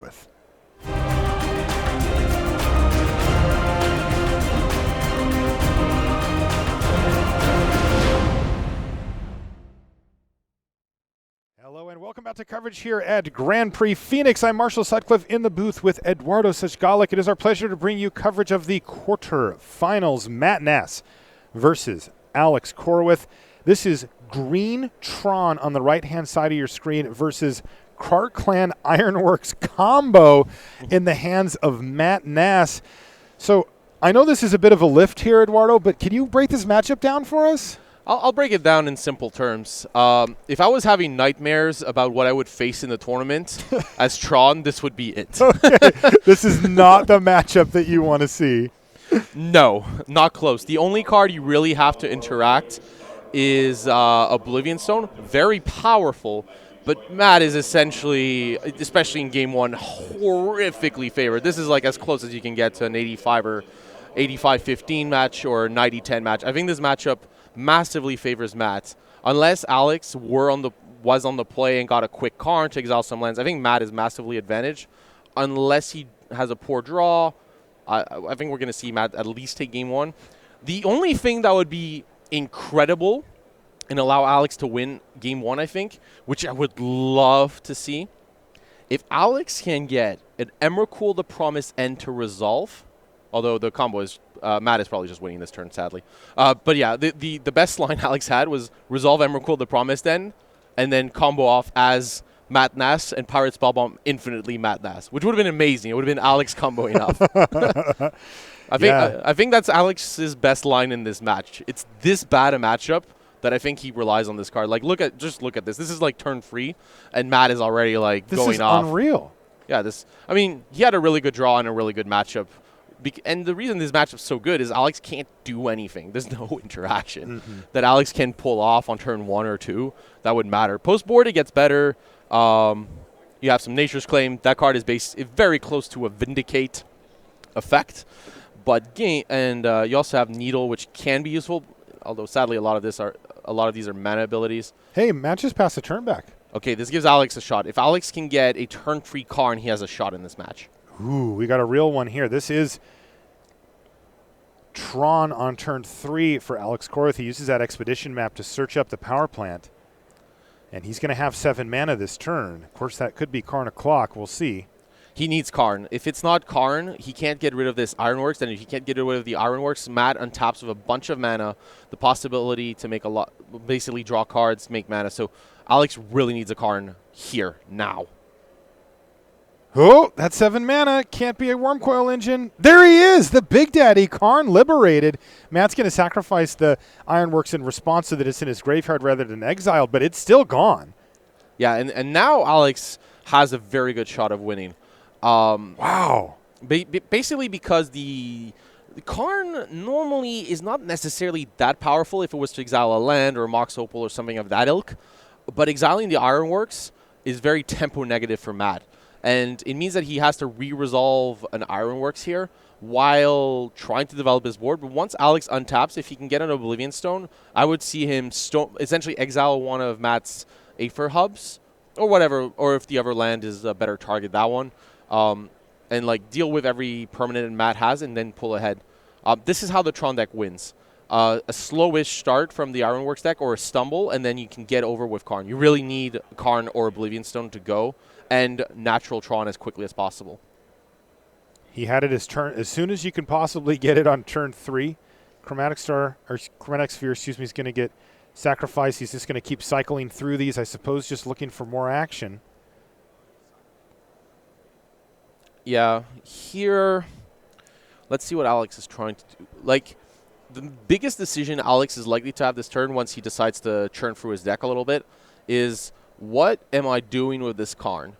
with. Hello and welcome back to coverage here at Grand Prix Phoenix. I'm Marshall Sutcliffe in the booth with Eduardo Sejgalik. It is our pleasure to bring you coverage of the quarterfinals. Matt Nass versus Alex Korowith. This is Green Tron on the right-hand side of your screen versus Clan Ironworks combo in the hands of Matt Nass. So I know this is a bit of a lift here, Eduardo, but can you break this matchup down for us? I'll break it down in simple terms. If I was having nightmares about what I would face in the tournament as Tron, this would be it. Okay. This is not the matchup that you want to see. No, not close. The only card you really have to interact is Oblivion Stone. Very powerful, but Matt is essentially, especially in Game 1, horrifically favored. This is like as close as you can get to an 85 or 85-15 match or 90-10 match. I think this matchup massively favors Matt. Unless Alex was on the play and got a quick card to exile some lands, I think Matt is massively advantaged. Unless he has a poor draw, I think we're going to see Matt at least take Game 1. The only thing that would be incredible and allow Alex to win Game 1, I think, which I would love to see, if Alex can get an Emrakul the Promised End to resolve, although the combo is Matt is probably just winning this turn, sadly. But yeah, the best line Alex had was resolve Emrakul the Promised End, and then combo off as Matt Nass and Pirate Spellbomb infinitely Matt Nass, which would have been amazing. It would have been Alex comboing off. I think that's Alex's best line in this match. It's this bad a matchup that I think he relies on this card. Like, look at this. This is like turn 3, and Matt is already like going off. This is unreal. Yeah, he had a really good draw and a really good matchup. And the reason this matchup's so good is Alex can't do anything. There's no interaction that Alex can pull off on turn 1 or 2 that would matter. Post board, it gets better. You have some Nature's Claim. That card is very close to a Vindicate effect. But you also have Needle, which can be useful. Although sadly, a lot of these are mana abilities. Hey, Matt just passed a turn back. Okay, this gives Alex a shot. If Alex can get a turn 3 card, he has a shot in this match. Ooh, we got a real one here. This is Tron on turn 3 for Alex Korowith. He uses that expedition map to search up the power plant. And he's going to have 7 mana this turn. Of course, that could be Karn o'Clock. We'll see. He needs Karn. If it's not Karn, he can't get rid of this Ironworks. And if he can't get rid of the Ironworks, Matt untaps with a bunch of mana, the possibility to make basically draw cards, make mana. So Alex really needs a Karn here, now. Oh, that 7 mana can't be a Wormcoil Engine. There he is, the Big Daddy Karn liberated. Matt's going to sacrifice the Ironworks in response so that it's in his graveyard rather than exiled, but it's still gone. Yeah, and now Alex has a very good shot of winning. Wow. Basically because the Karn normally is not necessarily that powerful if it was to exile a land or a Mox Opal or something of that ilk, but exiling the Ironworks is very tempo negative for Matt. And it means that he has to re-resolve an Ironworks here while trying to develop his board. But once Alex untaps, if he can get an Oblivion Stone, I would see him essentially exile one of Matt's Aether hubs or whatever, or if the other land is a better target, that one. And like deal with every permanent Matt has and then pull ahead. This is how the Tron deck wins. A slowish start from the Ironworks deck or a stumble, and then you can get over with Karn. You really need Karn or Oblivion Stone to go, and natural Tron as quickly as possible. He had it as soon as you can possibly get it on turn 3. Chromatic Sphere, is going to get sacrificed. He's just going to keep cycling through these, I suppose, just looking for more action. Yeah, here, let's see what Alex is trying to do. Like, the biggest decision Alex is likely to have this turn once he decides to churn through his deck a little bit is, what am I doing with this Karn?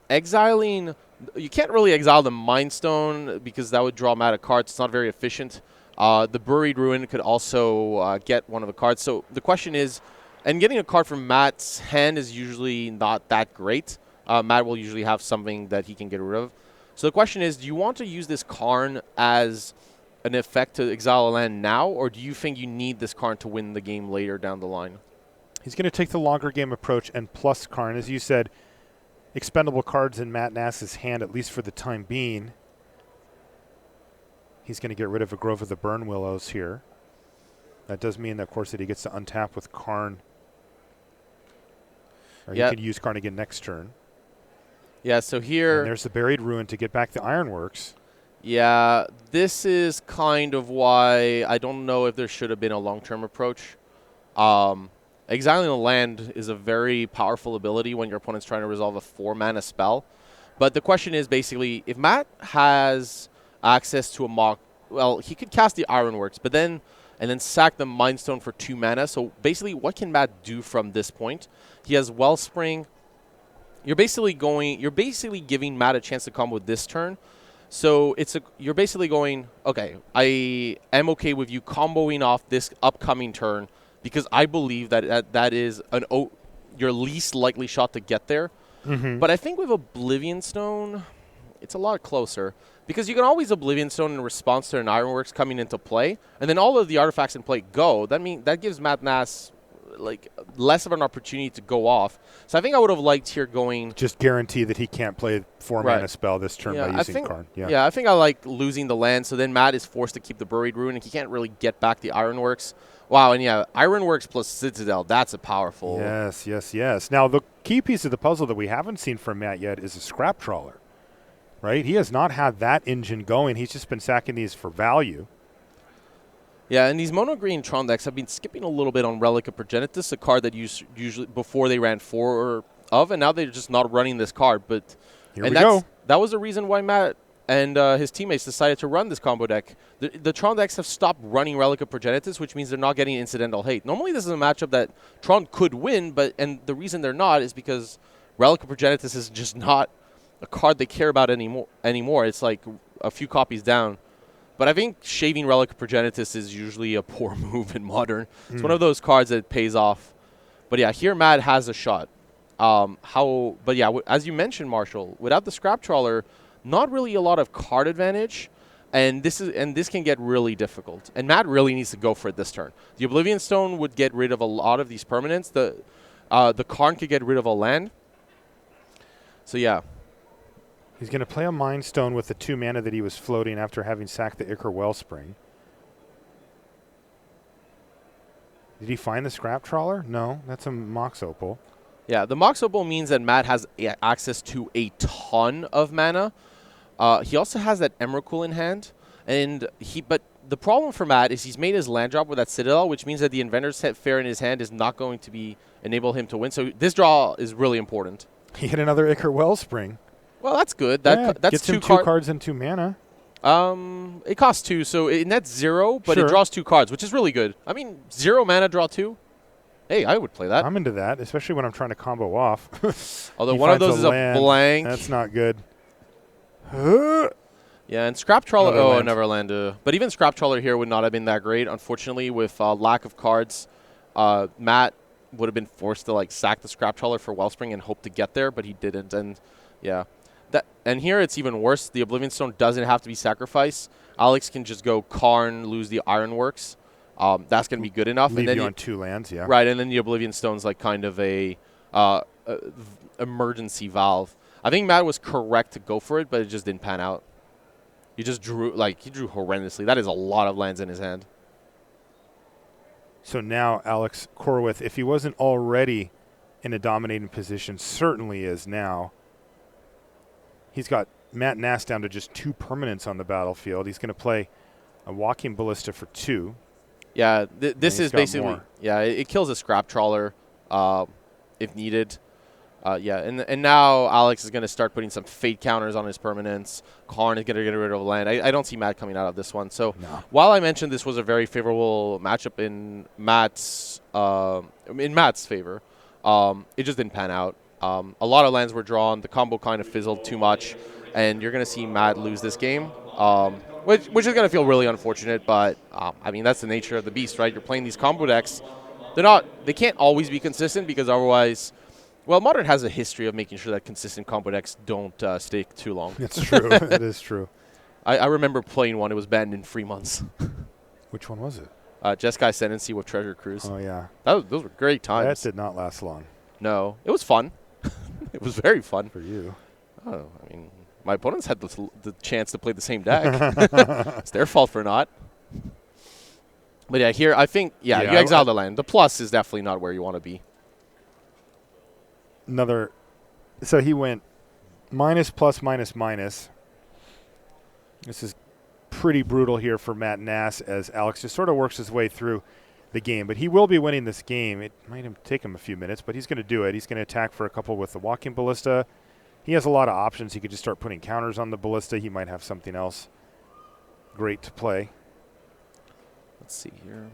Exiling, you can't really exile the Mind Stone because that would draw Matt a card. It's not very efficient. The Buried Ruin could also get one of the cards. So the question is, and getting a card from Matt's hand is usually not that great. Matt will usually have something that he can get rid of. So the question is, do you want to use this Karn as an effect to exile a land now, or do you think you need this Karn to win the game later down the line? He's going to take the longer game approach and plus Karn. As you said, expendable cards in Matt Nass's hand, at least for the time being. He's going to get rid of a Grove of the Burn Willows here. That does mean, of course, that he gets to untap with Karn. Or he could use Karn again next turn. Yeah, so here... And there's the Buried Ruin to get back the Ironworks. Yeah, this is kind of why I don't know if there should have been a long-term approach. Exiling the land is a very powerful ability when your opponent's trying to resolve a 4-mana spell. But the question is basically, if Matt has access to a Mock... Well, he could cast the Ironworks, but then... and then sack the Mind Stone for 2 mana. So basically, what can Matt do from this point? He has Wellspring. You're basically giving Matt a chance to combo this turn. So you're basically going, okay, I am okay with you comboing off this upcoming turn because I believe that is your least likely shot to get there. Mm-hmm. But I think with Oblivion Stone, it's a lot closer. Because you can always Oblivion Stone in response to an Ironworks coming into play, and then all of the artifacts in play go. That gives Matt Nass like less of an opportunity to go off. So I think I would have liked here going... Just guarantee that he can't play 4-mana spell this turn by using Karn. Yeah, I think I like losing the land, so then Matt is forced to keep the Buried Ruin, and he can't really get back the Ironworks. Wow, and yeah, Ironworks plus Citadel, that's a powerful... Yes. Now, the key piece of the puzzle that we haven't seen from Matt yet is a Scrap Trawler. Right? He has not had that engine going. He's just been sacking these for value. Yeah, and these mono-green Tron decks have been skipping a little bit on Relic of Progenitus, a card that usually before they ran 4 of, and now they're just not running this card. But here we go. That was the reason why Matt and his teammates decided to run this combo deck. The Tron decks have stopped running Relic of Progenitus, which means they're not getting incidental hate. Normally this is a matchup that Tron could win, and the reason they're not is because Relic of Progenitus is just not a card they care about anymore. It's like a few copies down. But I think shaving Relic of Progenitus is usually a poor move in Modern. It's one of those cards that pays off. But yeah, here Matt has a shot. But yeah, as you mentioned, Marshall, without the Scrap Trawler, not really a lot of card advantage. And this can get really difficult. And Matt really needs to go for it this turn. The Oblivion Stone would get rid of a lot of these permanents. The Karn could get rid of a land. So yeah. He's going to play a Mind Stone with the 2 mana that he was floating after having sacked the Ichor Wellspring. Did he find the Scrap Trawler? No, that's a Mox Opal. Yeah, the Mox Opal means that Matt has access to a ton of mana. He also has that Emrakul in hand. But the problem for Matt is he's made his land drop with that Citadel, which means that the Inventor's Fair in his hand is not going to enable him to win. So this draw is really important. He hit another Ichor Wellspring. Well, that's good. That's gets him 2 cards and 2 mana. It costs 2, so it nets 0, but it draws 2 cards, which is really good. I mean, 0 mana, draw 2. Hey, I would play that. I'm into that, especially when I'm trying to combo off. Although one of those is a blank. That's not good. Yeah, and Scrap Trawler. Never land. But even Scrap Trawler here would not have been that great. Unfortunately, with lack of cards, Matt would have been forced to sack the Scrap Trawler for Wellspring and hope to get there, but he didn't. And yeah. And here it's even worse. The Oblivion Stone doesn't have to be sacrificed. Alex can just go Karn, lose the Ironworks. That's going to be good enough. Leave and then you on 2 lands, yeah. Right, and then the Oblivion Stone's kind of a emergency valve. I think Matt was correct to go for it, but it just didn't pan out. He just drew horrendously. That is a lot of lands in his hand. So now Alex Korwith, if he wasn't already in a dominating position, certainly is now. He's got Matt Nass down to just 2 permanents on the battlefield. He's going to play a Walking Ballista for 2. Yeah, this is basically it kills a Scrap Trawler if needed. And now Alex is going to start putting some fate counters on his permanents. Karn is going to get rid of land. I don't see Matt coming out of this one. So while I mentioned this was a very favorable matchup in Matt's favor, it just didn't pan out. A lot of lands were drawn. The combo kind of fizzled too much, and you're going to see Matt lose this game, which is going to feel really unfortunate. But I mean, that's the nature of the beast, right? You're playing these combo decks. They can't always be consistent because otherwise, well, Modern has a history of making sure that consistent combo decks don't stay too long. It's true. It is true. I remember playing one. It was banned in 3 months. Which one was it? Jeskai Ascendancy with Treasure Cruise. Oh, yeah. Those were great times. That did not last long. No. It was fun. It was very fun. For you. Oh, I mean, my opponents had the chance to play the same deck. It's their fault for not. But yeah, here I think, you exile the land. The plus is definitely not where you want to be. So he went minus, plus, minus, minus. This is pretty brutal here for Matt Nass as Alex just sort of works his way through the game. But he will be winning this game. It might take him a few minutes, but he's going to do it. He's going to attack for a couple with the Walking Ballista. He has a lot of options. He could just start putting counters on the Ballista. He might have something else great to play. Let's see here.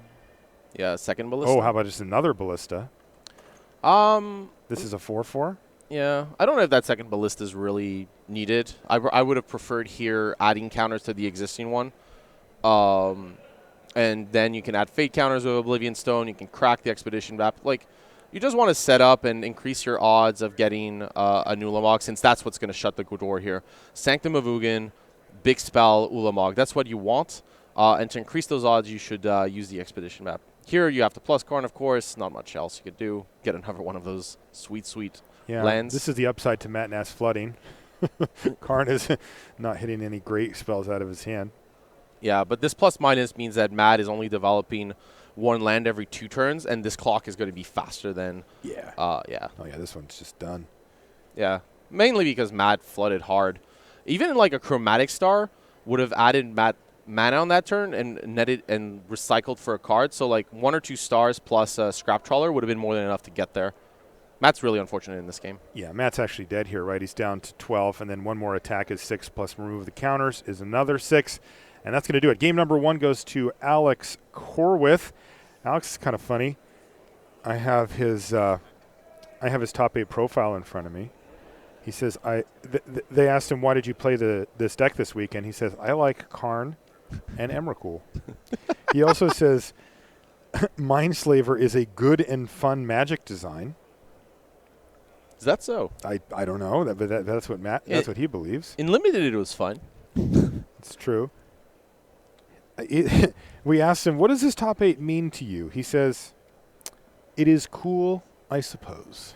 Yeah, second Ballista. Oh, how about just another Ballista? This is a 4/4? Yeah, I don't know if that second Ballista is really needed. I would have preferred here adding counters to the existing one. And then you can add fate counters with Oblivion Stone. You can crack the Expedition Map. Like, you just want to set up and increase your odds of getting a new Ulamog, since that's what's going to shut the door here. Sanctum of Ugin, big spell, Ulamog. That's what you want. And to increase those odds, you should use the Expedition Map. Here you have to plus Karn, of course. Not much else you could do. Get another one of those sweet lands. This is the upside to Matt Nass flooding. Karn is not hitting any great spells out of his hand. Yeah, but this plus minus means that Matt is only developing one land every 2 turns, and this clock is going to be faster than... Yeah. Oh, yeah, this one's just done. Yeah, mainly because Matt flooded hard. Even like a Chromatic Star would have added Matt mana on that turn and netted and recycled for a card. So like 1 or 2 stars plus a Scrap Trawler would have been more than enough to get there. Matt's really unfortunate in this game. Yeah, Matt's actually dead here, right? He's down to 12, and then one more attack is 6 plus remove the counters is another 6. And that's going to do it. Game number 1 goes to Alex Corwith. Alex is kind of funny. I have his top 8 profile in front of me. He says, they asked him, why did you play this deck this week? And he says, I like Karn and Emrakul. He also says, Mindslaver is a good and fun Magic design. Is that so? I don't know, but that's what that's what he believes. In Limited, it was fun. It's true. We asked him, what does this top 8 mean to you? He says, it is cool, I suppose.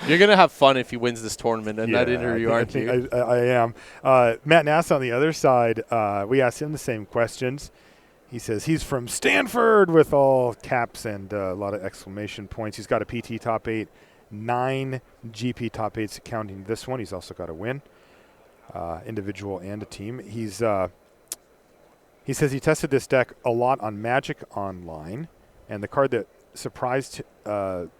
You're going to have fun if he wins this tournament in that interview, aren't you? I am. Matt Nass on the other side, we asked him the same questions. He says he's from Stanford with all caps and a lot of exclamation points. He's got a PT top 8, 9 GP top 8s counting this one. He's also got a win, individual and a team. He says he tested this deck a lot on Magic Online, and the card that surprised the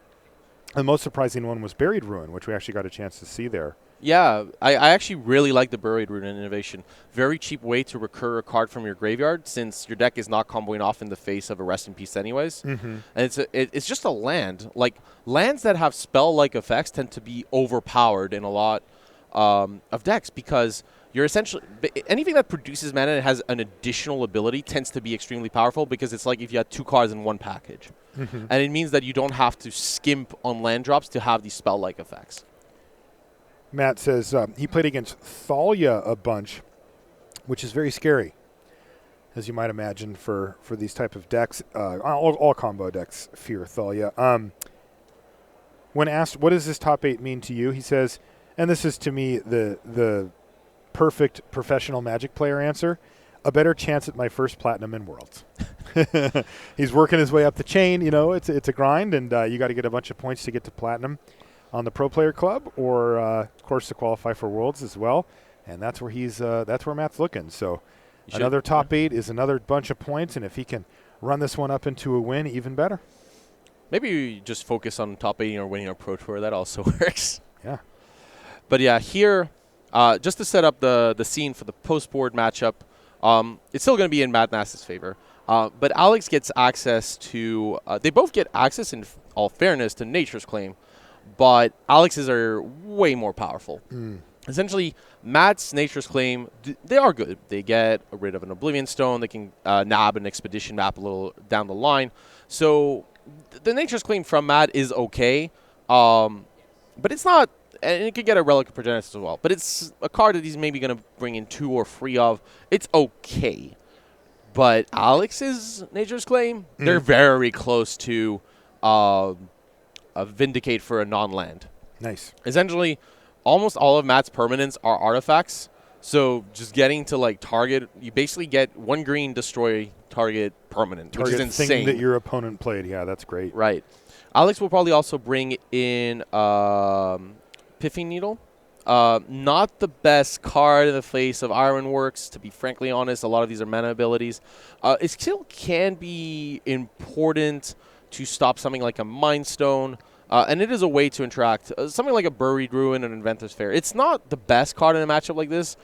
most surprising one was Buried Ruin, which we actually got a chance to see there. Yeah, I actually really like the Buried Ruin innovation. Very cheap way to recur a card from your graveyard, since your deck is not comboing off in the face of a Rest in Peace anyways. Mm-hmm. And it's just a land. Like, lands that have spell-like effects tend to be overpowered in a lot of decks, because you're essentially anything that produces mana and has an additional ability tends to be extremely powerful, because it's like if you had 2 cards in one package. Mm-hmm. And it means that you don't have to skimp on land drops to have these spell-like effects. Matt says he played against Thalia a bunch, which is very scary, as you might imagine, for these type of decks. All combo decks fear Thalia. When asked, what does this top 8 mean to you, he says, and this is to me the perfect professional Magic player answer, a better chance at my first platinum in Worlds. He's working his way up the chain. You know, it's a grind, and you got to get a bunch of points to get to platinum on the Pro Player Club, or of course to qualify for Worlds as well. And that's where that's where Matt's looking. So another top 8 is another bunch of points, and if he can run this one up into a win, even better. Maybe you just focus on top 8 or winning a Pro Tour. That also works. Yeah. But yeah, here, just to set up the scene for the post-board matchup, it's still going to be in Matt Nass's favor. But Alex gets access to they both get access, in all fairness, to Nature's Claim. But Alex's are way more powerful. Essentially, Matt's Nature's Claim, they are good. They get rid of an Oblivion Stone. They can nab an Expedition Map a little down the line. So the Nature's Claim from Matt is okay. But it's not, and it could get a Relic of Progenitus as well. But it's a card that he's maybe going to bring in 2 or 3 of. It's okay. But Alex's Nature's Claim, they're very close to Vindicate for a non-land. Nice. Essentially, almost all of Matt's permanents are artifacts. So just getting to like target, you basically get 1 green, destroy target permanent, which is insane. Thing that your opponent played. Yeah, that's great. Right. Alex will probably also bring in Piffing Needle. Not the best card in the face of Ironworks, to be frankly honest. A lot of these are mana abilities. It still can be important to stop something like a Mind Stone. And it is a way to interact. Something like a Buried Ruin and Inventor's Fair. It's not the best card in a matchup like this,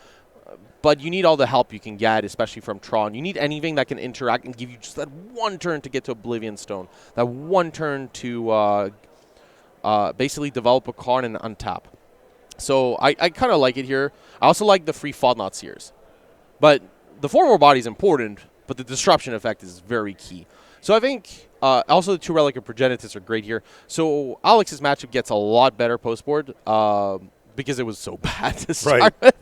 but you need all the help you can get, especially from Tron. You need anything that can interact and give you just that 1 turn to get to Oblivion Stone. That 1 turn to basically develop a card and untap. So I kind of like it here. I also like the free Faudnot Seers. But the 4/4 body is important, but the disruption effect is very key. So I think also the 2 Relic of Progenitus are great here. So Alex's matchup gets a lot better post-board because it was so bad to start with.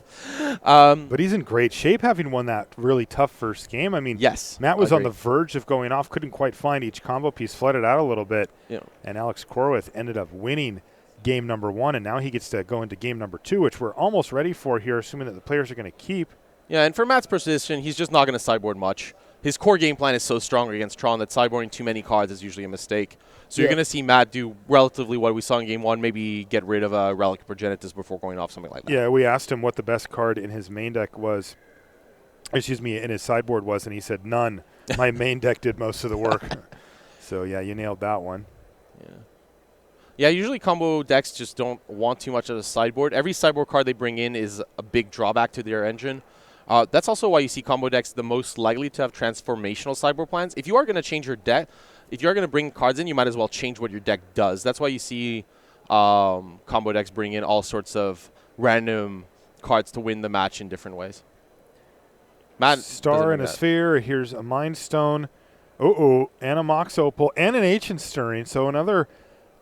But he's in great shape, having won that really tough first game. I mean, yes, Matt was on the verge of going off, couldn't quite find each combo piece, flooded out a little bit. Yeah. And Alex Korwith ended up winning game number 1, and now he gets to go into game number 2, which we're almost ready for here, assuming that the players are going to keep. Yeah, and for Matt's position, he's just not going to sideboard much. His core game plan is so strong against Tron that sideboarding too many cards is usually a mistake. So you're going to see Matt do relatively what we saw in game 1, maybe get rid of a Relic of Progenitus before going off, something like that. Yeah, we asked him what the best card in his main deck was, in his sideboard was, and he said none. My main deck did most of the work. So, yeah, you nailed that one. Yeah, usually combo decks just don't want too much of a sideboard. Every sideboard card they bring in is a big drawback to their engine. That's also why you see combo decks the most likely to have transformational sideboard plans. If you are going to change your deck, if you are going to bring cards in, you might as well change what your deck does. That's why you see combo decks bring in all sorts of random cards to win the match in different ways. Matt Star and a Sphere. Here's a Mind Stone. And a Mox Opal and an Ancient Stirring. So another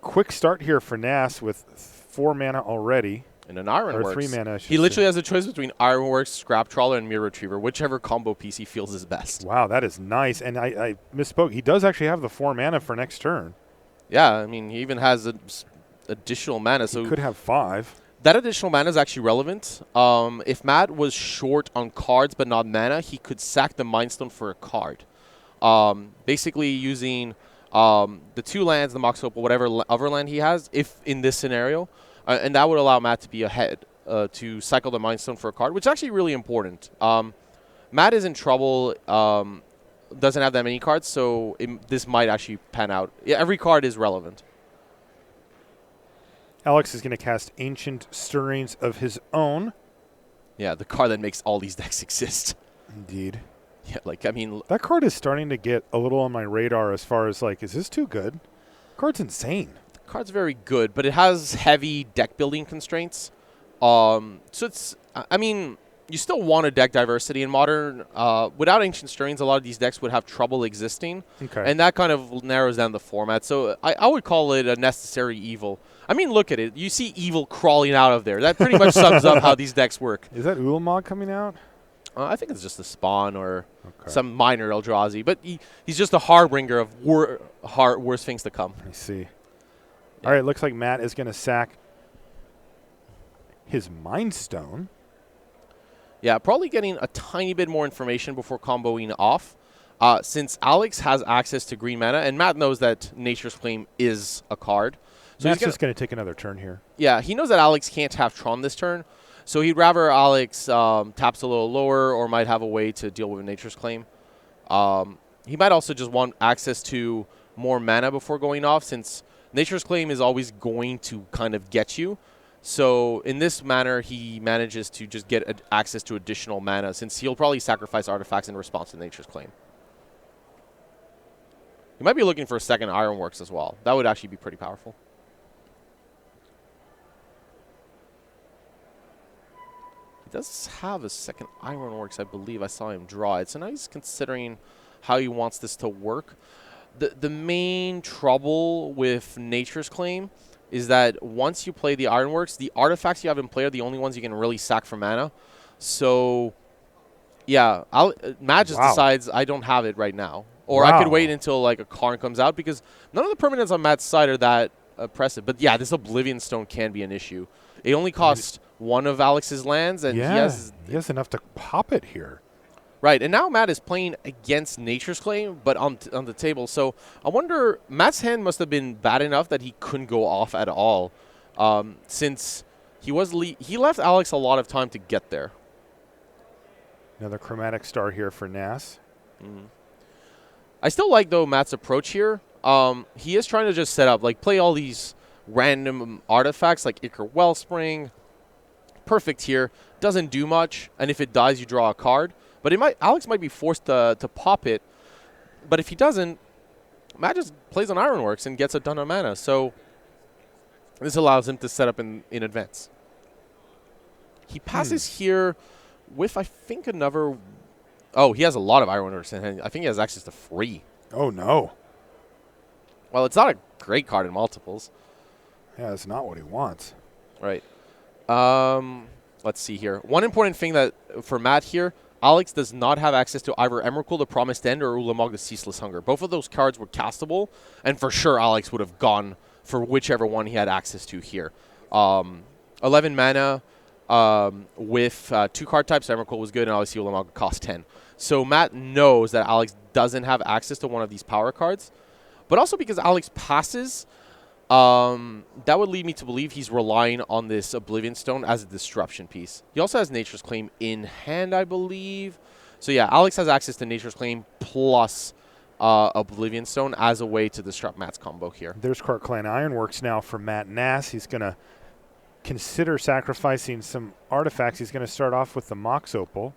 quick start here for Nass with 4 mana already. And an Ironworks. Or 3 mana, he literally has a choice between Ironworks, Scrap Trawler, and Mirror Retriever, whichever combo piece he feels is best. Wow, that is nice. And I misspoke. He does actually have the 4 mana for next turn. Yeah, I mean, he even has additional mana. So he could have 5. That additional mana is actually relevant. If Matt was short on cards but not mana, he could sack the Mind Stone for a card. Basically using the 2 lands, the Mox Opal, whatever other land he has, if in this scenario, and that would allow Matt to be ahead to cycle the Mind Stone for a card, which is actually really important. Matt is in trouble, doesn't have that many cards, so this might actually pan out. Yeah, every card is relevant. Alex is going to cast Ancient Stirrings of his own. Yeah, the card that makes all these decks exist. Indeed. Yeah, like, I mean... That card is starting to get a little on my radar as far as, like, is this too good? The card's insane. The card's very good, but it has heavy deck building constraints. So it's... I mean, you still want a deck diversity in Modern. Without Ancient Stirrings, a lot of these decks would have trouble existing. Okay. And that kind of narrows down the format. So I would call it a necessary evil. I mean, look at it. You see evil crawling out of there. That pretty much sums up how these decks work. Is that Ulamog coming out? I think it's just a spawn or some minor Eldrazi. But he's just a harbinger of worse things to come. I see. Yeah. All right, looks like Matt is going to sack his Mind Stone. Yeah, probably getting a tiny bit more information before comboing off. Since Alex has access to green mana, and Matt knows that Nature's Claim is a card. So Matt's just going to take another turn here. Yeah, he knows that Alex can't have Tron this turn. So he'd rather Alex taps a little lower or might have a way to deal with Nature's Claim. He might also just want access to more mana before going off, since Nature's Claim is always going to kind of get you. So in this manner, he manages to just get access to additional mana, since he'll probably sacrifice artifacts in response to Nature's Claim. He might be looking for a second Ironworks as well. That would actually be pretty powerful. He does have a second Ironworks, I believe. I saw him draw it. So now he's considering how he wants this to work. The main trouble with Nature's Claim is that once you play the Ironworks, the artifacts you have in play are the only ones you can really sack for mana. So, yeah, Matt just decides I don't have it right now. Or I could wait until like a Karn comes out, because none of the permanents on Matt's side are that impressive. But yeah, this Oblivion Stone can be an issue. It only costs one of Alex's lands, and he has enough to pop it here. Right, and now Matt is playing against Nature's Claim, but on the table. So I wonder, Matt's hand must have been bad enough that he couldn't go off at all, since he left Alex a lot of time to get there. Another Chromatic Star here for Nas. I still like, though, Matt's approach here. He is trying to just set up, like, play all these random artifacts, like Ichor Wellspring. Perfect here. Doesn't do much, and if it dies, you draw a card. But Alex might be forced to pop it. But if he doesn't, Matt just plays on Ironworks and gets a ton of mana. So this allows him to set up in advance. He passes here with, I think, another... Oh, he has a lot of Ironworks in hand. I think he has access to 3. Oh, no. Well, it's not a great card in multiples. Yeah, that's not what he wants. Right. Let's see here. One important thing that for Matt here, Alex does not have access to either Emrakul, the Promised End, or Ulamog, the Ceaseless Hunger. Both of those cards were castable, and for sure Alex would have gone for whichever one he had access to here. 11 mana with 2 card types. Emrakul was good, and obviously Ulamog cost 10. So Matt knows that Alex doesn't have access to one of these power cards, but also because Alex passes, that would lead me to believe he's relying on this Oblivion Stone as a disruption piece. He also has Nature's Claim in hand, I believe. So yeah, Alex has access to Nature's Claim plus Oblivion Stone as a way to disrupt Matt's combo here. There's Cart Clan Ironworks now for Matt Nass. He's going to consider sacrificing some artifacts. He's going to start off with the Mox Opal.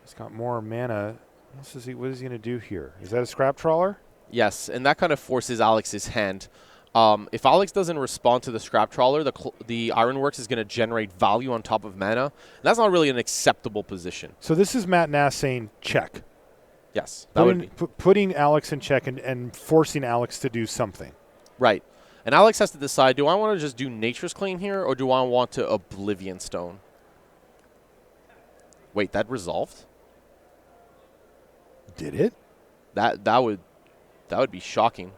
He's got more mana. What is he going to do here? Is that a Scrap Trawler? Yes, and that kind of forces Alex's hand. If Alex doesn't respond to the Scrap Trawler, the Ironworks is going to generate value on top of mana. And that's not really an acceptable position. So this is Matt Nass saying check. Yes. Putting Alex in check and forcing Alex to do something. Right. And Alex has to decide, do I want to just do Nature's Claim here, or do I want to Oblivion Stone? Wait, that resolved? Did it? That would be shocking.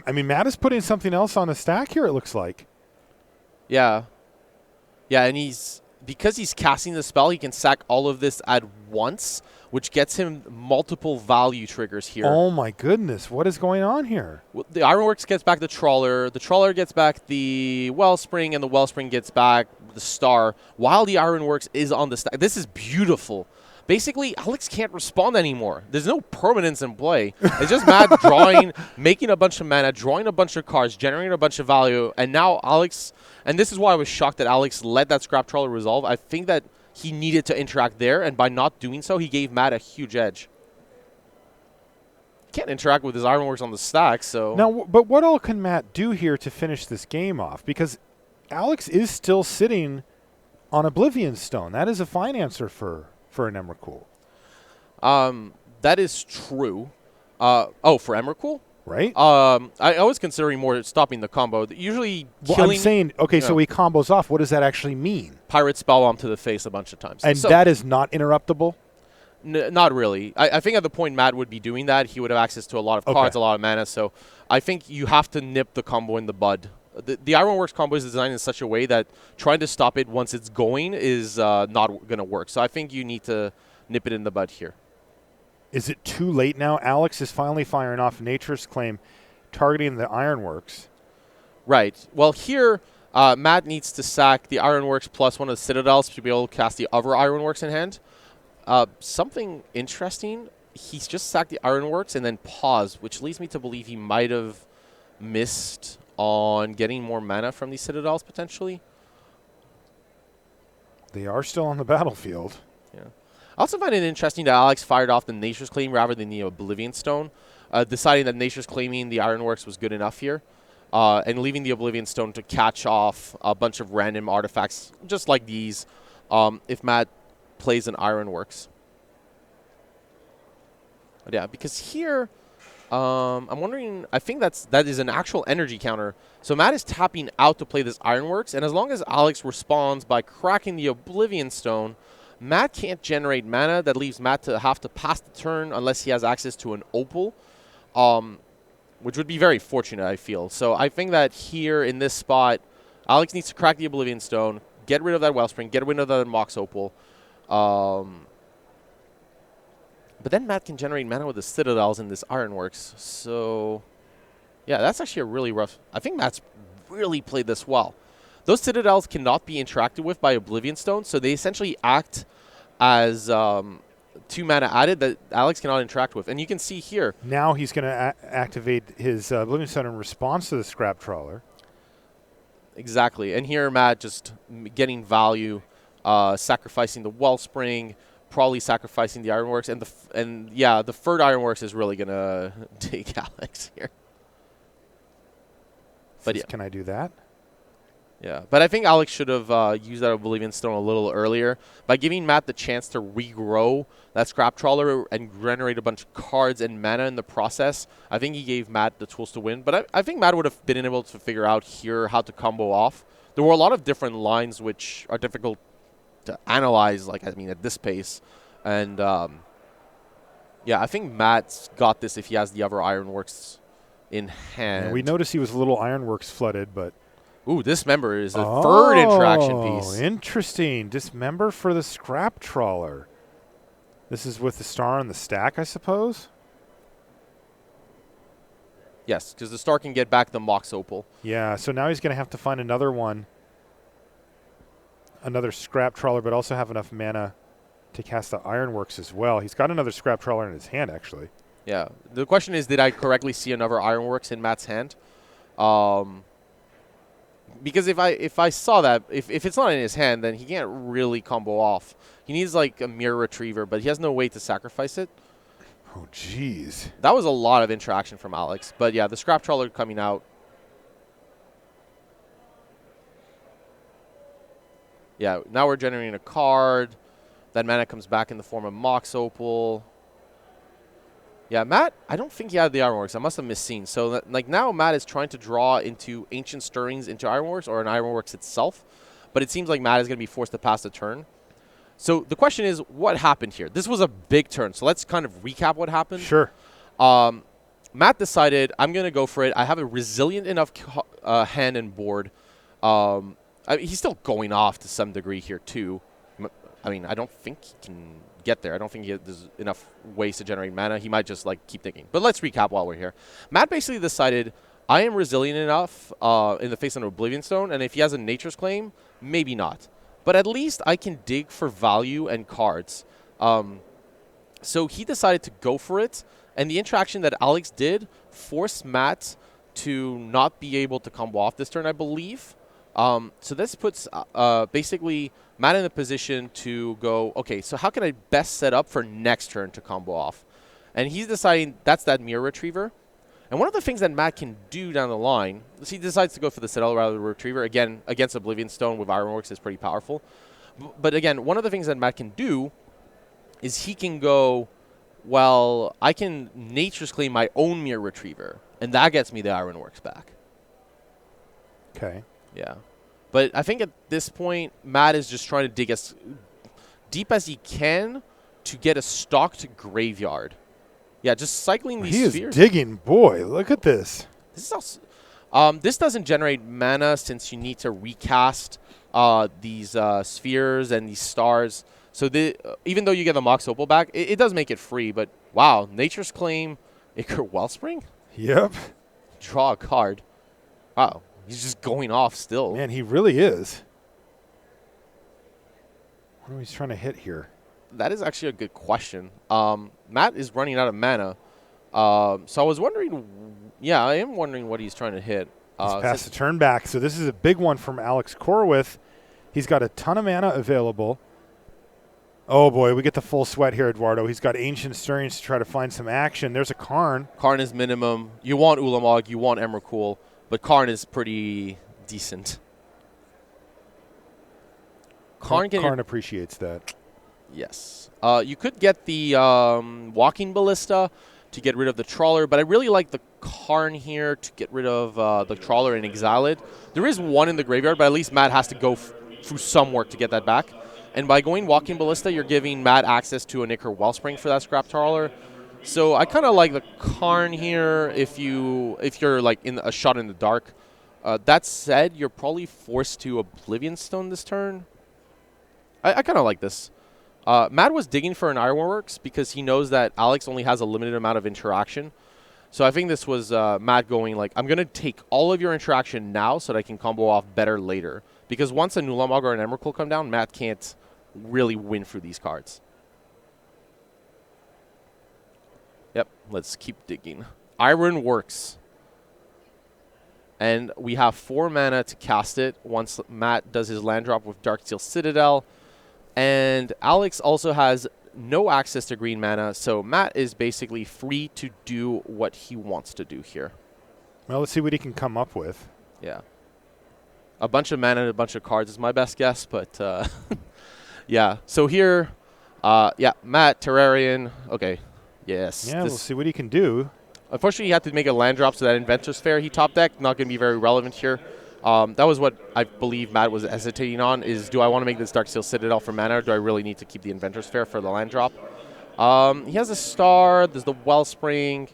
I mean, Matt is putting something else on the stack here, it looks like. Yeah. Yeah, and because he's casting the spell, he can sack all of this at once, which gets him multiple value triggers here. Oh, my goodness. What is going on here? Well, the Ironworks gets back the Trawler gets back the Wellspring, and the Wellspring gets back the Star, while the Ironworks is on the stack. This is beautiful. Basically, Alex can't respond anymore. There's no permanence in play. It's just Matt drawing, making a bunch of mana, drawing a bunch of cards, generating a bunch of value, and now Alex, and this is why I was shocked that Alex let that Scrap Trawler resolve. I think that he needed to interact there, and by not doing so, he gave Matt a huge edge. He can't interact with his Ironworks on the stack, so... Now, but what all can Matt do here to finish this game off? Because Alex is still sitting on Oblivion Stone. That is a fine answer for an Emrakul. That is true. For Emrakul? Right? I was considering more stopping the combo. Usually killing... I'm saying, okay, so he combos off. What does that actually mean? Pirate Spellbomb to the face a bunch of times. And so, that is not interruptible? Not really. I think at the point Matt would be doing that, he would have access to a lot of cards, a lot of mana. So I think you have to nip the combo in the bud. The Ironworks combo is designed in such a way that trying to stop it once it's going is not going to work. So I think you need to nip it in the bud here. Is it too late now? Alex is finally firing off Nature's Claim, targeting the Ironworks. Right. Well, here Matt needs to sack the Ironworks plus one of the Citadels to be able to cast the other Ironworks in hand. Something interesting, he's just sacked the Ironworks and then paused, which leads me to believe he might have missed on getting more mana from these Citadels, potentially. They are still on the battlefield. Yeah. I also find it interesting that Alex fired off the Nature's Claim rather than the Oblivion Stone, deciding that Nature's Claiming the Ironworks was good enough here, and leaving the Oblivion Stone to catch off a bunch of random artifacts, just like these, if Matt plays an Ironworks. But yeah, because here... I'm wondering, I think that is an actual energy counter. So Matt is tapping out to play this Ironworks, and as long as Alex responds by cracking the Oblivion Stone, Matt can't generate mana. That leaves Matt to have to pass the turn unless he has access to an Opal, which would be very fortunate, I feel. So I think that here in this spot, Alex needs to crack the Oblivion Stone, get rid of that Wellspring, get rid of that Mox Opal. But then Matt can generate mana with the Citadels in this Ironworks. So, yeah, that's actually a really rough... I think Matt's really played this well. Those Citadels cannot be interacted with by Oblivion Stone, so they essentially act as 2 mana added that Alex cannot interact with. And you can see here... Now he's going to activate his Oblivion Stone in response to the Scrap Trawler. Exactly. And here Matt just getting value, sacrificing the Wellspring, probably sacrificing the Ironworks. And yeah, the third Ironworks is really going to take Alex here. But yeah. Can I do that? Yeah, but I think Alex should have used that Oblivion Stone a little earlier. By giving Matt the chance to regrow that Scrap Trawler and generate a bunch of cards and mana in the process, I think he gave Matt the tools to win. But I think Matt would have been able to figure out here how to combo off. There were a lot of different lines which are difficult to analyze, like, I mean, at this pace. And, yeah, I think Matt's got this if he has the other Ironworks in hand. And we noticed he was a little Ironworks flooded, but... Ooh, Dismember is the third interaction piece. Interesting. Dismember for the Scrap Trawler. This is with the star on the stack, I suppose? Yes, because the star can get back the Mox Opal. Yeah, so now he's going to have to find another one. Another Scrap Trawler, but also have enough mana to cast the Ironworks as well. He's got another Scrap Trawler in his hand, actually. Yeah. The question is, did I correctly see another Ironworks in Matt's hand? Because if I saw that, if it's not in his hand, then he can't really combo off. He needs like a Mirror Retriever, but he has no way to sacrifice it. Oh, jeez. That was a lot of interaction from Alex. But yeah, the Scrap Trawler coming out. Yeah, now we're generating a card. That mana comes back in the form of Mox Opal. Yeah, Matt, I don't think he had the Ironworks. I must have misseen. So, like, now Matt is trying to draw into Ancient Stirrings into Ironworks or an Ironworks itself. But it seems like Matt is going to be forced to pass the turn. So, the question is, what happened here? This was a big turn. So, let's kind of recap what happened. Sure. Matt decided, I'm going to go for it. I have a resilient enough hand and board. He's still going off to some degree here, too. I mean, I don't think he can get there. I don't think there's enough ways to generate mana. He might just, like, keep thinking. But let's recap while we're here. Matt basically decided, I am resilient enough in the face of an Oblivion Stone, and if he has a Nature's Claim, maybe not. But at least I can dig for value and cards. So he decided to go for it, and the interaction that Alex did forced Matt to not be able to combo off this turn, I believe. So this puts basically Matt in a position to go, okay, so how can I best set up for next turn to combo off? And he's deciding that's that Mirror Retriever. And one of the things that Matt can do down the line is he decides to go for the Citadel rather than the Retriever. Again, against Oblivion Stone with Ironworks is pretty powerful. But again, one of the things that Matt can do is he can go, well, I can Nature's Claim my own Mirror Retriever, and that gets me the Ironworks back. Okay. Yeah. But I think at this point, Matt is just trying to dig as deep as he can to get a stocked graveyard. Yeah, just cycling these spheres. He is digging. Boy, look at this. This is also, this doesn't generate mana since you need to recast these spheres and these stars. So even though you get the Mox Opal back, it does make it free. But wow, Nature's Claim, Ichor Wellspring? Yep. Draw a card. Wow. He's just going off still. Man, he really is. What are we trying to hit here? That is actually a good question. Matt is running out of mana. So I was wondering, yeah, I am wondering what he's trying to hit. He's passed the turn back. So this is a big one from Alex Korwith. He's got a ton of mana available. Oh, boy, we get the full sweat here, Eduardo. He's got Ancient Stirrings to try to find some action. There's a Karn. Karn is minimum. You want Ulamog, you want Emrakul. But Karn is pretty decent. Karn appreciates that. Yes. You could get the Walking Ballista to get rid of the Trawler, but I really like the Karn here to get rid of the Trawler and exile it. There is one in the graveyard, but at least Matt has to go through some work to get that back. And by going Walking Ballista, you're giving Matt access to an Ichor Wellspring for that Scrap Trawler. So I kind of like the Karn here if you're like in a shot in the dark. That said, you're probably forced to Oblivion Stone this turn. I kind of like this. Matt was digging for an Ironworks because he knows that Alex only has a limited amount of interaction. So I think this was Matt going like, I'm going to take all of your interaction now so that I can combo off better later. Because once a Nulamog or an Emrakul come down, Matt can't really win through these cards. Yep, let's keep digging. Ironworks. And we have 4 mana to cast it once Matt does his land drop with Darksteel Citadel. And Alex also has no access to green mana, so Matt is basically free to do what he wants to do here. Well, let's see what he can come up with. Yeah. A bunch of mana and a bunch of cards is my best guess, but yeah. So here, yeah, Matt, Terrarian. Okay, yes. Yeah, we'll see what he can do. Unfortunately, he had to make a land drop, so that Inventor's Fair he top deck, not going to be very relevant here. That was what I believe Matt was hesitating on, is do I want to make this Darksteel Citadel for mana, or do I really need to keep the Inventor's Fair for the land drop? He has a Star, there's the Wellspring.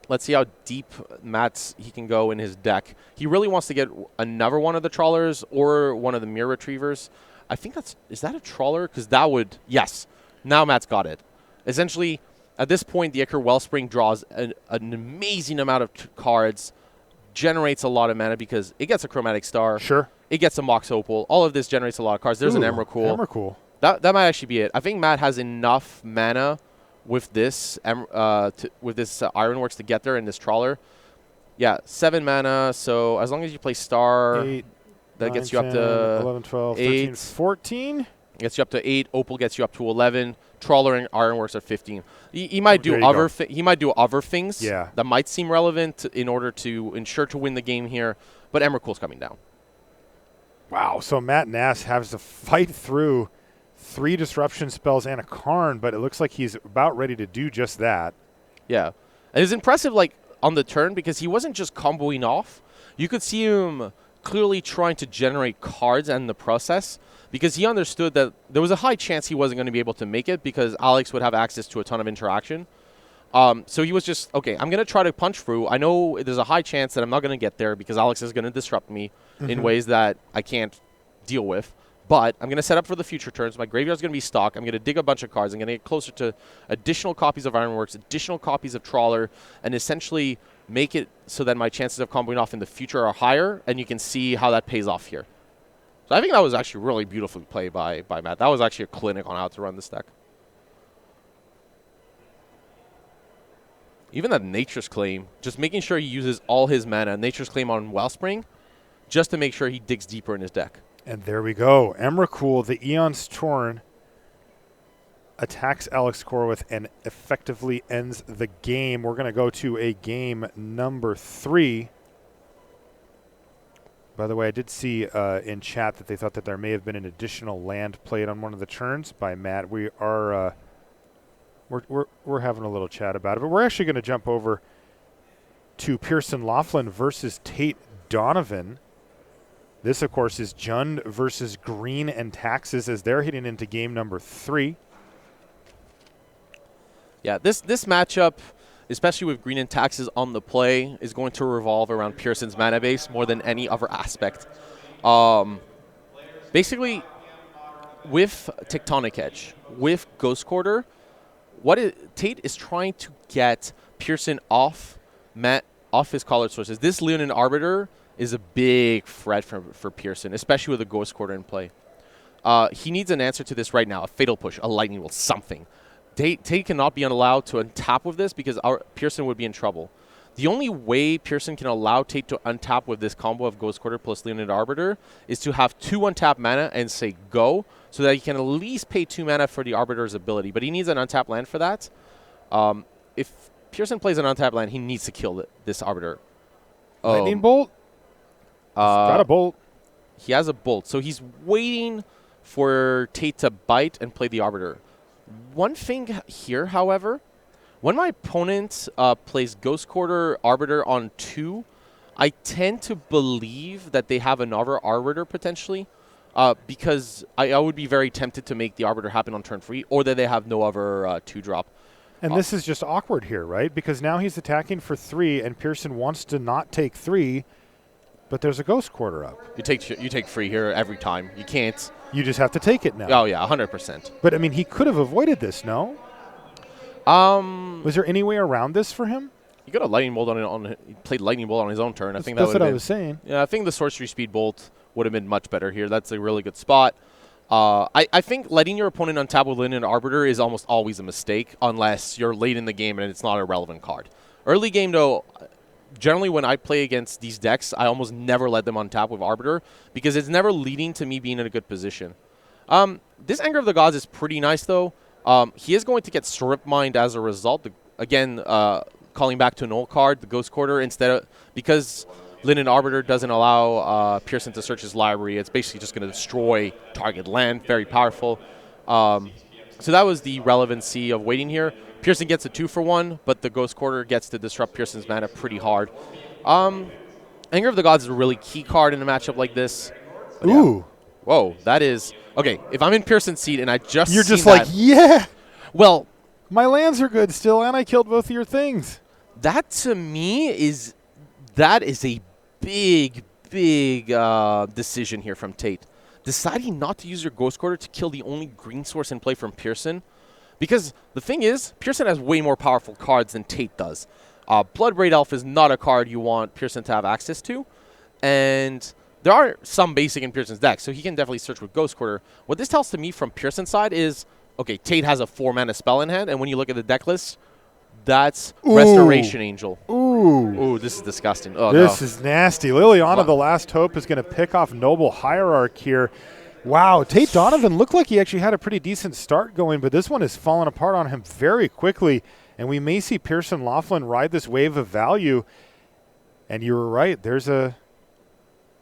Let's see how deep he can go in his deck. He really wants to get another one of the Trawlers or one of the Mirror Retrievers. I think is that a Trawler? Because that would, yes, now Matt's got it. Essentially, at this point, the Ichor Wellspring draws an amazing amount of cards, generates a lot of mana because it gets a Chromatic Star. Sure. It gets a Mox Opal. All of this generates a lot of cards. There's an Emrakul. Emrakul. That might actually be it. I think Matt has enough mana with this Ironworks to get there in this Trawler. Yeah, 7 mana. So as long as you play Star, 8, that 9, gets you up 10, to 11, 12, 8. 13, 14. Gets you up to 8. Opal gets you up to 11. Trawler and Ironworks are 15. He might do other things that might seem relevant in order to ensure to win the game here, but Emrakul's coming down. Wow, so Matt Nass has to fight through 3 disruption spells and a Karn, but it looks like he's about ready to do just that. Yeah. And it's impressive, like, on the turn, because he wasn't just comboing off. You could see him clearly trying to generate cards in the process, because he understood that there was a high chance he wasn't going to be able to make it because Alex would have access to a ton of interaction. So he was just, okay, I'm going to try to punch through. I know there's a high chance that I'm not going to get there because Alex is going to disrupt me in ways that I can't deal with. But I'm going to set up for the future turns. My graveyard's going to be stocked. I'm going to dig a bunch of cards. I'm going to get closer to additional copies of Ironworks, additional copies of Trawler, and essentially make it so that my chances of comboing off in the future are higher, and you can see how that pays off here. So I think that was actually really beautifully played by Matt. That was actually a clinic on how to run this deck. Even that Nature's Claim, just making sure he uses all his mana, Nature's Claim on Wellspring, just to make sure he digs deeper in his deck. And there we go. Emrakul, the Eon's Torn, attacks Alex Korwith and effectively ends the game. We're going to go to a game number 3. By the way, I did see in chat that they thought that there may have been an additional land played on one of the turns by Matt. We are we're having a little chat about it, but we're actually going to jump over to Pearson Laughlin versus Tate Donovan. This, of course, is Jund versus Green and Taxes as they're heading into game number 3. Yeah, this matchup, especially with Green and Taxes on the play, is going to revolve around Pearson's mana base more than any other aspect. Basically, with Tectonic Edge, with Ghost Quarter, Tate is trying to get Pearson off his colored sources. This Leonin Arbiter is a big threat for Pearson, especially with a Ghost Quarter in play. He needs an answer to this right now, a Fatal Push, a Lightning Bolt, something. Tate cannot be allowed to untap with this because Pearson would be in trouble. The only way Pearson can allow Tate to untap with this combo of Ghost Quarter plus Leonid Arbiter is to have 2 untapped mana and say go, so that he can at least pay 2 mana for the Arbiter's ability. But he needs an untapped land for that. If Pearson plays an untapped land, he needs to kill this Arbiter. Lightning Bolt? He's got a bolt. He has a bolt. So he's waiting for Tate to bite and play the Arbiter. One thing here, however, when my opponent plays Ghost Quarter Arbiter on 2, I tend to believe that they have another Arbiter potentially. because I would be very tempted to make the Arbiter happen on turn 3, or that they have no other 2-drop. And this is just awkward here, right? Because now he's attacking for 3, and Pearson wants to not take 3, but there's a Ghost Quarter up. You take free here every time. You can't. You just have to take it now. Oh, yeah, 100%. But, I mean, he could have avoided this, no? Was there any way around this for him? He got a Lightning Bolt he played Lightning Bolt on his own turn. That's what I was saying. Yeah, I think the Sorcery Speed Bolt would have been much better here. That's a really good spot. I think letting your opponent untap with Linen Arbiter is almost always a mistake unless you're late in the game and it's not a relevant card. Early game, though, generally when I play against these decks, I almost never let them untap with Arbiter because it's never leading to me being in a good position. This Anger of the Gods is pretty nice, though. He is going to get Strip Mined as a result. Again, calling back to an old card, the Ghost Quarter, because Linen Arbiter doesn't allow Pearson to search his library. It's basically just going to destroy target land. Very powerful. So that was the relevancy of waiting here. Pearson gets a 2-for-1, but the Ghost Quarter gets to disrupt Pearson's mana pretty hard. Anger of the Gods is a really key card in a matchup like this. But Ooh. Yeah. Whoa, that is... Okay, if I'm in Pearson's seat and I just You're just like, that, yeah! Well... My lands are good still, and I killed both of your things. That, to me, is a big decision here from Tate. Deciding not to use your Ghost Quarter to kill the only green source in play from Pearson. Because the thing is, Pearson has way more powerful cards than Tate does. Bloodbraid Elf is not a card you want Pearson to have access to. And there are some basic in Pearson's deck, so he can definitely search with Ghost Quarter. What this tells to me from Pearson's side is, okay, Tate has a 4-mana spell in hand, and when you look at the deck list, that's Restoration Angel. Ooh, this is disgusting. Oh, this is nasty. Liliana, the Last Hope, is going to pick off Noble Hierarch here. Wow, Tate Donovan looked like he actually had a pretty decent start going, but this one has fallen apart on him very quickly, and we may see Pearson Laughlin ride this wave of value. And you were right.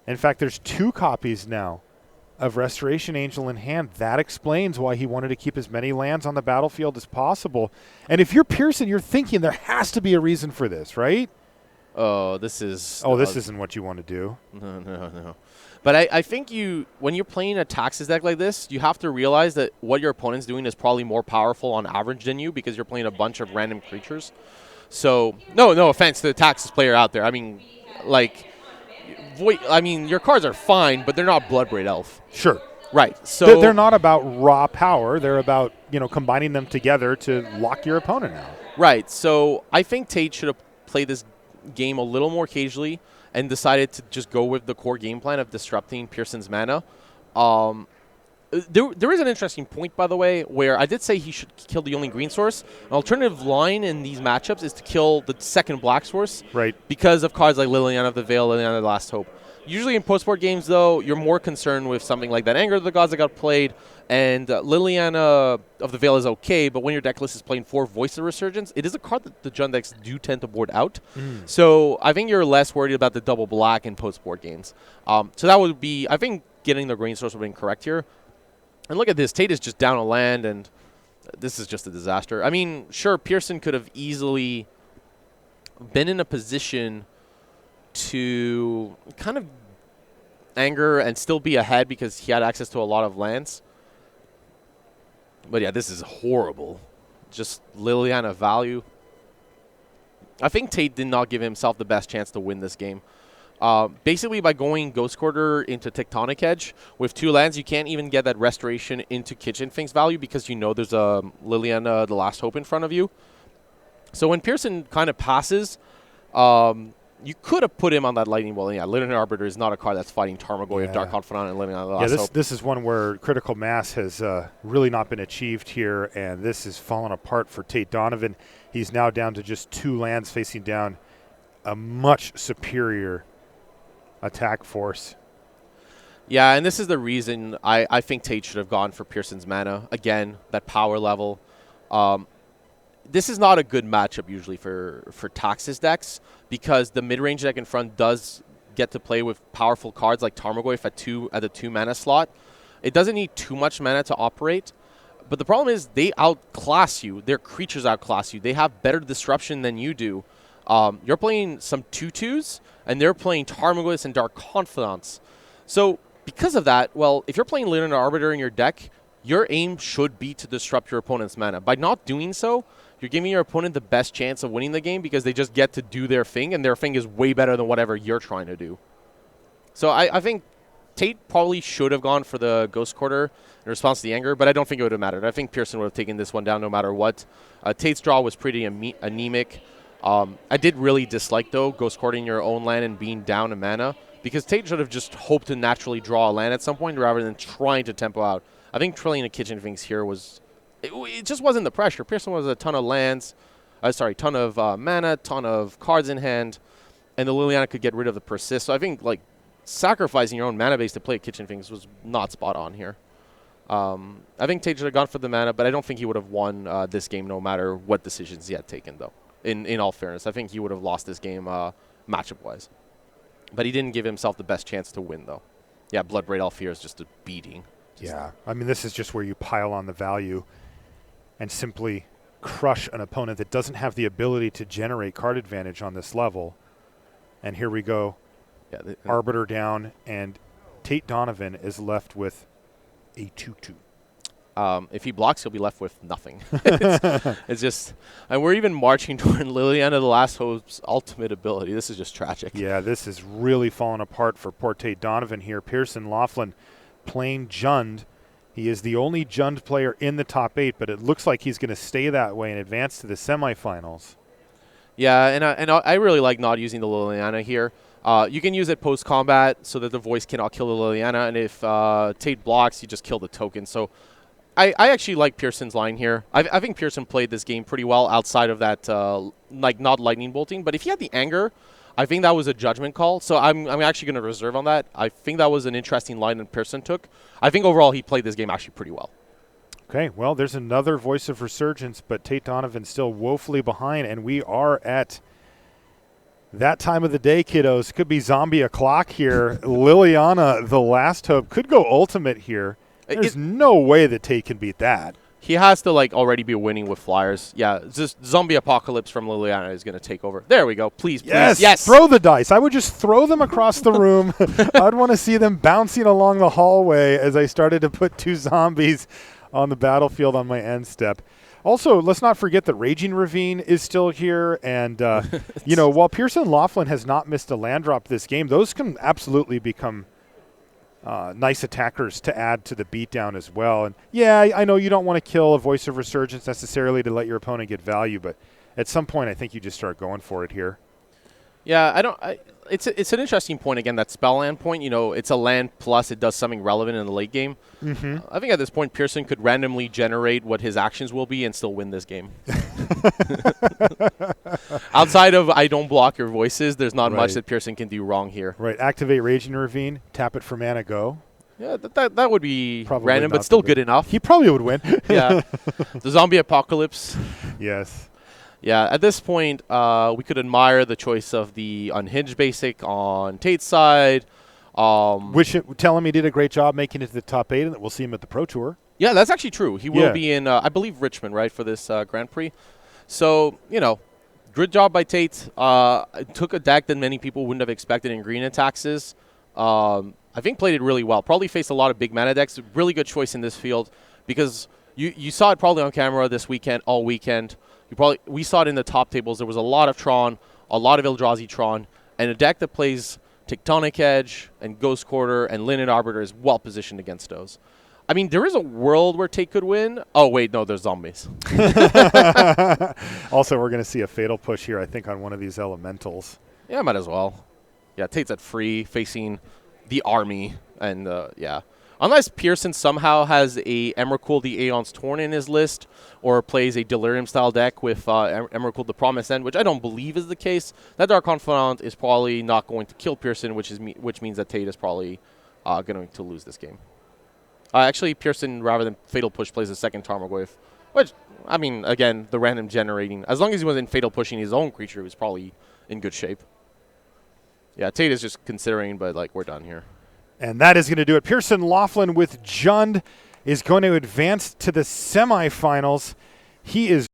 In fact, there's 2 copies now of Restoration Angel in hand. That explains why he wanted to keep as many lands on the battlefield as possible. And if you're Pearson, you're thinking there has to be a reason for this, right? Oh, this is... Oh, this isn't what you want to do. No. But I think when you're playing a Taxes deck like this, you have to realize that what your opponent's doing is probably more powerful on average than you because you're playing a bunch of random creatures. So, no offense to the Taxes player out there. I mean, your cards are fine, but they're not Bloodbraid Elf. Sure. Right. So they're not about raw power. They're about, combining them together to lock your opponent out. Right. So I think Tate should have played this game a little more cagely and decided to just go with the core game plan of disrupting Pearson's mana. There is an interesting point, by the way, where I did say he should kill the only green source. An alternative line in these matchups is to kill the second black source. Right. Because of cards like Liliana of the Veil, Liliana of the Last Hope. Usually in post-board games, though, you're more concerned with something like that Anger of the Gods that got played, and Liliana of the Veil is okay, but when your deck list is playing 4 Voice of Resurgence, it is a card that the Jund decks do tend to board out. So I think you're less worried about the double black in post-board games. So that would be, I think, getting the green source would be correct here. And look at this. Tate is just down a land, and this is just a disaster. I mean, sure, Pearson could have easily been in a position to kind of anger and still be ahead because he had access to a lot of lands. But yeah, this is horrible. Just Liliana value. I think Tate did not give himself the best chance to win this game. Basically, by going Ghost Quarter into Tectonic Edge, with 2 lands, you can't even get that Restoration into Kitchen Finks value because you know there's a Liliana, the Last Hope in front of you. So when Pearson kind of passes, you could have put him on that Lightning Bolt. Yeah, Linen Arbiter is not a card that's fighting Tarmogoyf of Dark Confidant and Liliana, the Last Hope. This is one where critical mass has really not been achieved here, and this has fallen apart for Tate Donovan. He's now down to just 2 lands facing down a much superior attack force. Yeah, and this is the reason I think Tate should have gone for Pearson's mana. Again, that power level. This is not a good matchup usually for Taxes decks because the mid-range deck in front does get to play with powerful cards like Tarmogoyf at the 2 mana slot. It doesn't need too much mana to operate, but the problem is they outclass you. Their creatures outclass you. They have better disruption than you do. You're playing some 2/2s, and they're playing Tarmogoyfs and Dark Confidants. So because of that, well, if you're playing Lunar Arbiter in your deck, your aim should be to disrupt your opponent's mana. By not doing so, you're giving your opponent the best chance of winning the game because they just get to do their thing, and their thing is way better than whatever you're trying to do. So I think Tate probably should have gone for the Ghost Quarter in response to the anger, but I don't think it would have mattered. I think Pearson would have taken this one down no matter what. Tate's draw was pretty anemic. I did really dislike, though, Ghost Quartering your own land and being down a mana, because Tate should have just hoped to naturally draw a land at some point rather than trying to tempo out. I think Trillion of Kitchen Finks here was... It just wasn't the pressure. Pearson was a ton of lands, ton of mana, ton of cards in hand, and the Liliana could get rid of the persist. So I think like sacrificing your own mana base to play Kitchen Finks was not spot on here. I think Tate should have gone for the mana, but I don't think he would have won this game no matter what decisions he had taken, though. In all fairness, I think he would have lost this game matchup-wise. But he didn't give himself the best chance to win, though. Yeah, Bloodbraid Alfear is just a beating. Yeah, I mean, this is just where you pile on the value and simply crush an opponent that doesn't have the ability to generate card advantage on this level. And here we go. Yeah, Arbiter down, and Tate Donovan is left with a 2/2. If he blocks, he'll be left with nothing. it's just, and we're even marching toward Liliana the Last Hope's ultimate ability. This is just tragic. Yeah, this is really falling apart for poor Tate Donovan here. Pearson Laughlin playing Jund. He is the only Jund player in the top 8, but it looks like he's going to stay that way and advance to the semifinals. Yeah, and I really like not using the Liliana here. You can use it post-combat so that the voice cannot kill the Liliana, and if Tate blocks, you just kill the token. So I actually like Pearson's line here. I think Pearson played this game pretty well outside of that, not lightning bolting. But if he had the anger, I think that was a judgment call. So I'm actually going to reserve on that. I think that was an interesting line that Pearson took. I think overall he played this game actually pretty well. Okay, well, there's another voice of resurgence, but Tate Donovan still woefully behind, and we are at that time of the day, kiddos. Could be zombie o'clock here. Liliana, the Last Hope, could go ultimate here. There's no way that Tate can beat that. He has to already be winning with flyers. Yeah, just zombie apocalypse from Liliana is going to take over. There we go. Please, yes, please. Yes. Throw the dice. I would just throw them across the room. I'd want to see them bouncing along the hallway as I started to put 2 zombies on the battlefield on my end step. Also, let's not forget that Raging Ravine is still here. And, while Pearson Laughlin has not missed a land drop this game, those can absolutely become nice attackers to add to the beatdown as well. And, yeah, I know you don't want to kill a Voice of Resurgence necessarily to let your opponent get value, but at some point I think you just start going for it here. Yeah, it's an interesting point, again, that spell land point. It's a land plus it does something relevant in the late game. Mm-hmm. I think at this point Pearson could randomly generate what his actions will be and still win this game. Outside of I don't block your voices, there's not much that Pearson can do wrong here. Right, activate Raging Ravine, tap it for mana, go. Yeah, that would be probably random, but still good enough. He probably would win. Yeah, the zombie apocalypse. Yes. Yeah, at this point, we could admire the choice of the unhinged basic on Tate's side. Which tell him he did a great job making it to the top 8 and that we'll see him at the Pro Tour. Yeah, that's actually true. He will be in, I believe, Richmond, right, for this Grand Prix. So, good job by Tate. Took a deck that many people wouldn't have expected in green and taxes. I think played it really well. Probably faced a lot of big mana decks. Really good choice in this field because you saw it probably on camera this weekend, all weekend. We saw it in the top tables. There was a lot of Tron, a lot of Eldrazi Tron, and a deck that plays Tectonic Edge and Ghost Quarter and Linen Arbiter is well positioned against those. I mean, there is a world where Tate could win. Oh, wait, no, there's zombies. Also, we're going to see a fatal push here, I think, on one of these elementals. Yeah, might as well. Yeah, Tate's at free, facing the army, and yeah. Unless Pearson somehow has a Emrakul the Aeon's Torn in his list or plays a Delirium-style deck with Emrakul the Promised End, which I don't believe is the case, that Dark Confidant is probably not going to kill Pearson, which means that Tate is probably going to lose this game. Actually, Pearson, rather than Fatal Push, plays a second Tarmogoyf, which, I mean, again, the random generating. As long as he wasn't Fatal Pushing his own creature, he was probably in good shape. Yeah, Tate is just considering, but, we're done here. And that is going to do it. Pearson Laughlin with Jund is going to advance to the semifinals. He is